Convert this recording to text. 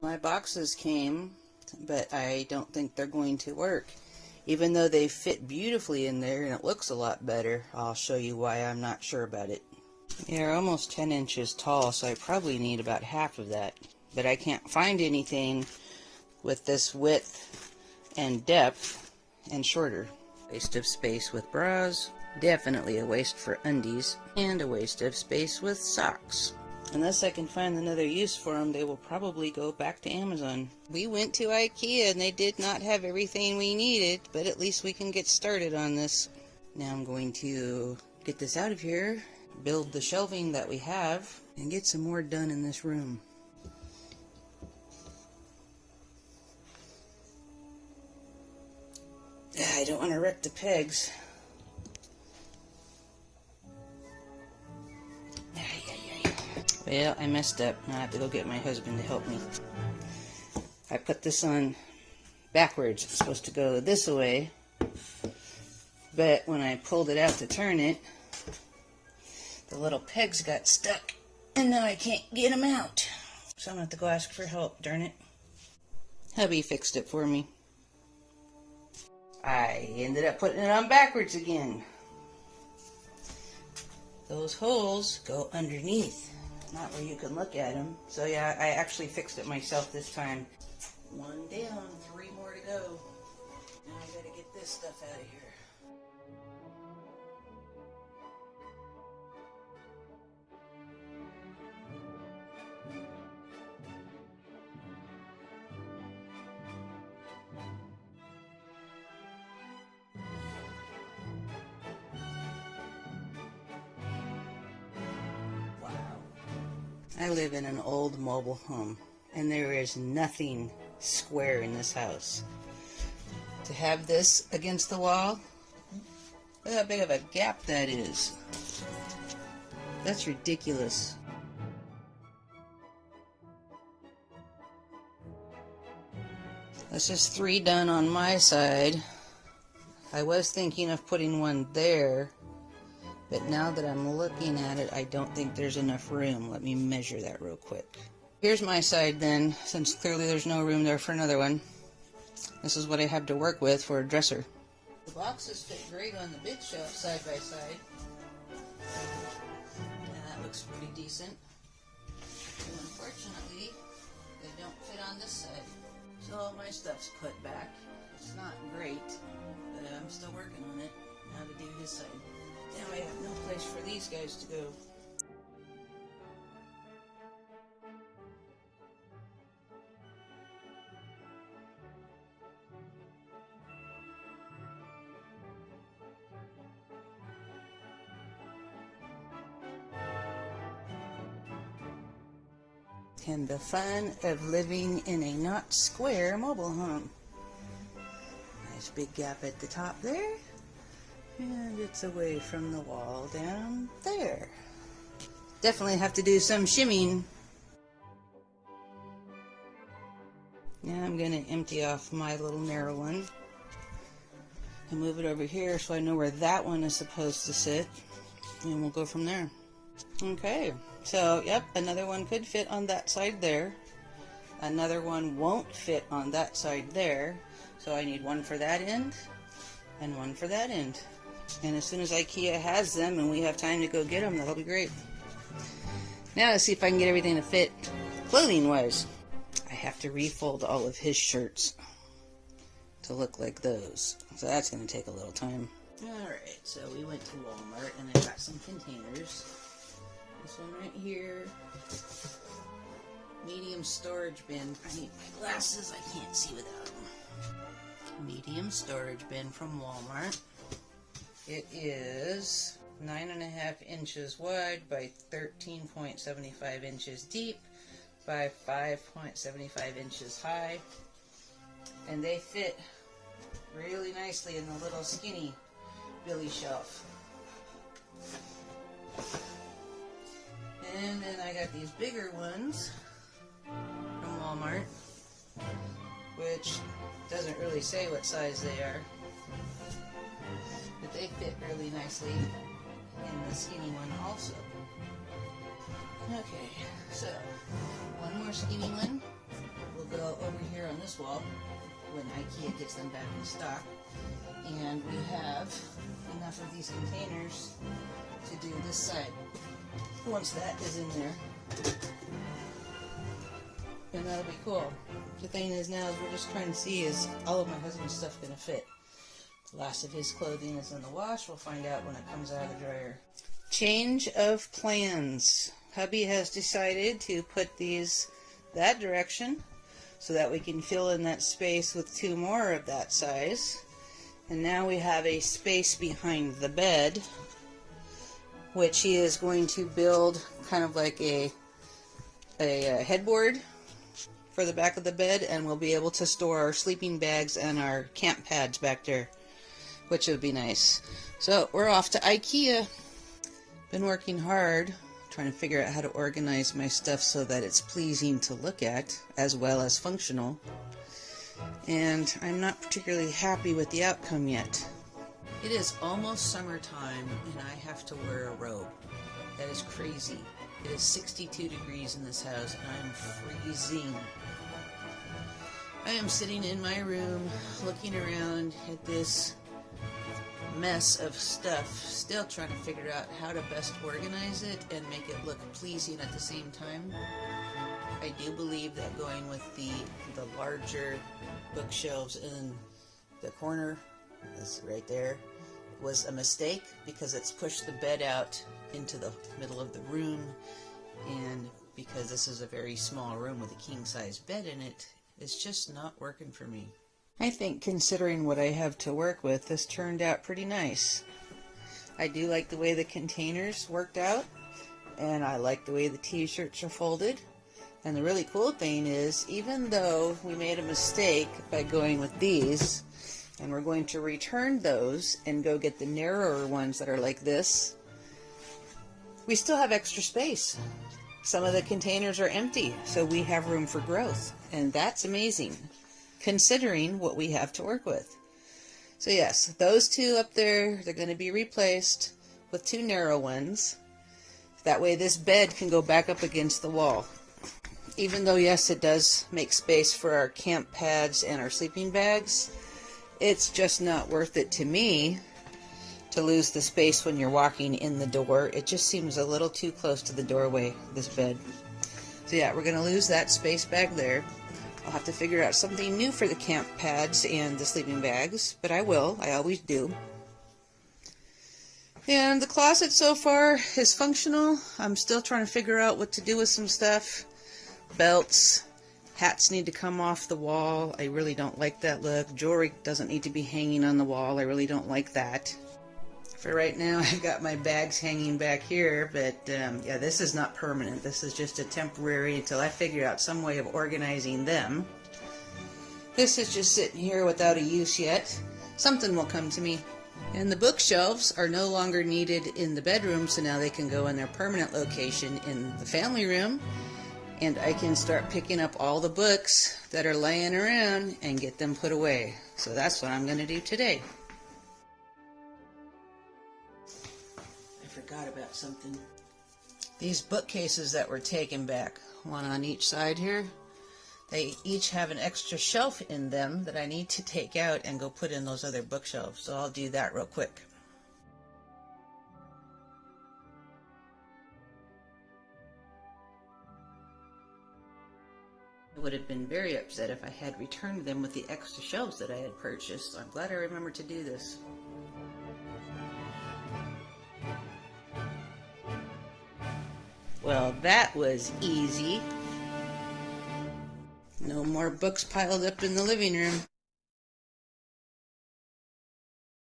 My boxes came, but I don't think they're going to work. Even though they fit beautifully in there and it looks a lot better, I'll show you why I'm not sure about it. They're almost 10 inches tall, so I probably need about half of that. But I can't find anything with this width and depth and shorter. Waste of space with bras, definitely a waste for undies, and a waste of space with socks. Unless I can find another use for them, they will probably go back to Amazon. We went to IKEA and they did not have everything we needed, but at least we can get started on this. Now I'm going to get this out of here, build the shelving that we have, and get some more done in this room. I don't want to wreck the pegs. Well, I messed up. Now I have to go get my husband to help me. I put this on backwards. It's supposed to go this way. But when I pulled it out to turn it, the little pegs got stuck. And now I can't get them out. So I'm going to have to go ask for help, darn it. Hubby fixed it for me. I ended up putting it on backwards again. Those holes go underneath, not where you can look at them. So yeah, I actually fixed it myself this time. One down, 3 more to go. Now I gotta get this stuff out of here. I live in an old mobile home, and there is nothing square in this house. To have this against the wall, look how big of a gap that is. That's ridiculous. That's just 3 done on my side. I was thinking of putting one there, but now that I'm looking at it, I don't think there's enough room. Let me measure that real quick. Here's my side then, since clearly there's no room there for another one. This is what I have to work with for a dresser. The boxes fit great on the big shelf side by side. Yeah, that looks pretty decent. And unfortunately, they don't fit on this side. So all my stuff's put back. It's not great, but I'm still working on it. Now to do his side. Now I have no place for these guys to go. And the fun of living in a not square mobile home. Nice big gap at the top there. And it's away from the wall down there. Definitely have to do some shimming. Now I'm going to empty off my little narrow one and move it over here so I know where that one is supposed to sit. And we'll go from there. Okay, so yep, another one could fit on that side there. Another one won't fit on that side there. So I need one for that end and one for that end. And as soon as IKEA has them and we have time to go get them, that'll be great. Now let's see if I can get everything to fit clothing-wise. I have to refold all of his shirts to look like those. So that's going to take a little time. Alright, so we went to Walmart and I got some containers. This one right here. Medium storage bin. I need my glasses. I can't see without them. Medium storage bin from Walmart. It is 9.5 inches wide by 13.75 inches deep by 5.75 inches high. And they fit really nicely in the little skinny Billy shelf. And then I got these bigger ones from Walmart, which doesn't really say what size they are. But they fit really nicely in the skinny one also. Okay, so one more skinny one will this wall when IKEA gets them back in stock. And we have enough of these containers to do this side. Once that is in there, and that'll be cool. The thing is now is we're just trying to see, is all of my husband's stuff going to fit? The last of his clothing is in the wash. We'll find out when it comes out of the dryer. Change of plans. Hubby has decided to put these that direction so that we can fill in that space with 2 more of that size. And now we have a space behind the bed, which he is going to build kind of like a headboard for the back of the bed, and we'll be able to store our sleeping bags and our camp pads back there, which would be nice. So we're off to IKEA. Been working hard trying to figure out how to organize my stuff so that it's pleasing to look at as well as functional, and I'm not particularly happy with the outcome yet. It is almost summertime and I have to wear a robe. That is crazy. It is 62 degrees in this house and I'm freezing. I am sitting in my room looking around at this mess of stuff, still trying to figure out how to best organize it and make it look pleasing at the same time. I do believe that going with the larger bookshelves in the corner, this right there, was a mistake because it's pushed the bed out into the middle of the room, and because this is a very small room with a king-size bed in it, it's just not working for me. I think considering what I have to work with, this turned out pretty nice. I do like the way the containers worked out, and I like the way the t-shirts are folded. And the really cool thing is, even though we made a mistake by going with these, and we're going to return those and go get the narrower ones that are like this, we still have extra space. Some of the containers are empty, so we have room for growth, and that's amazing considering what we have to work with. So yes, those 2 up there, they're going to be replaced with 2 narrow ones. That way this bed can go back up against the wall. Even though yes, it does make space for our camp pads and our sleeping bags, it's just not worth it to me to lose the space when you're walking in the door. It just seems a little too close to the doorway, this bed. So yeah, we're going to lose that space back there. I'll have to figure out something new for the camp pads and the sleeping bags, but I will. I always do. And the closet so far is functional. I'm still trying to figure out what to do with some stuff. Belts, hats need to come off the wall. I really don't like that look. Jewelry doesn't need to be hanging on the wall. I really don't like that. For right now, I've got my bags hanging back here, but yeah, this is not permanent. This is just a temporary until I figure out some way of organizing them. This is just sitting here without a use yet. Something will come to me. And the bookshelves are no longer needed in the bedroom, so now they can go in their permanent location in the family room. And I can start picking up all the books that are laying around and get them put away. So that's what I'm going to do today. I forgot about something. These bookcases that were taken back, one on each side here, they each have an extra shelf in them that I need to take out and go put in those other bookshelves. So I'll do that real quick. I would have been very upset if I had returned them with the extra shelves that I had purchased. So I'm glad I remembered to do this. Well, that was easy. No more books piled up in the living room.